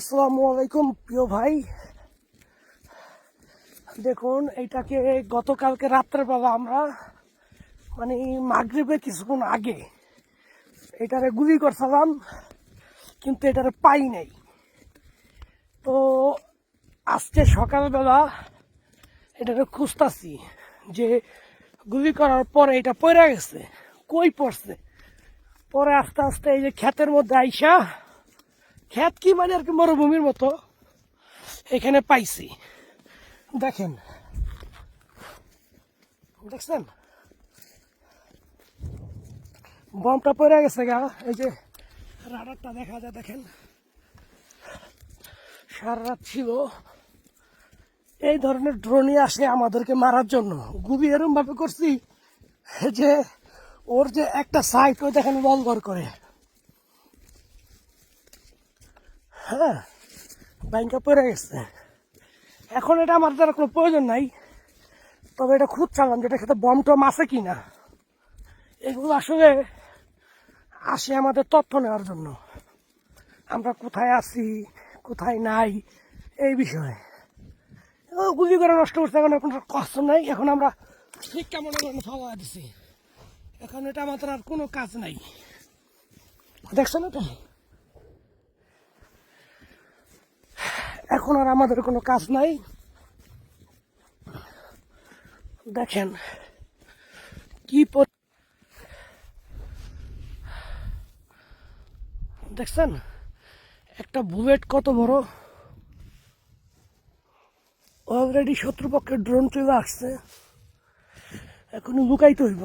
আসসালামু আলাইকুম প্রিয় ভাই। দেখুন এইটাকে গতকালকে রাত্রের বেলা আমরা মানে মাগরিবের কিছুক্ষণ আগে এটারে গুলি করছিলাম, কিন্তু এটারে পাই নাই। তো আজকে সকালবেলা এটারে খুঁজতাছি যে গুলি করার পরে এটা পড়ে গেছে, কই পড়ছে। পরে আস্তে আস্তে এই যে ক্ষেতের মধ্যে আইসা, ক্ষেত কি মানে আর কি মরুভূমির মতো, এখানে পাইছি। দেখেন, দেখছেন বমটা পড়ে গেছে গা। এই যে রাডারটা দেখা যায়, দেখেন সারা রাত ছিল। এই ধরনের ড্রোনই আসে আমাদেরকে মারার জন্য। গুলি এরম ভাবে করছি যে ওর যে একটা সাইড ওই দেখেন লঙ্গর করে, হ্যাঁ ব্যাংকে পড়ে গেছে। এখন এটা আমার দ্বারা কোনো প্রয়োজন নাই, তবে এটা খুঁজছিলাম যেটা খেতে বম টম আছে কিনা। এগুলো আসলে আসে আমাদের তথ্য নেওয়ার জন্য, আমরা কোথায় আছি কোথায় নাই এই বিষয়ে। গুলি করে নষ্ট করছে, এখন কোনো কষ্ট নাই। এখন আমরা ঠিক কেমন ফাওয়া দিছি, এখন এটা আমাদের আর কোনো কাজ নাই। দেখছেন এটা, এখন আর আমাদের কোনো কাজ নাই। দেখেন কি দেখছেন একটা বুলেট কত বড়। অলরেডি শত্রুপক্ষের ড্রোন চলে আসছে, এখন লুকাইতে হইব।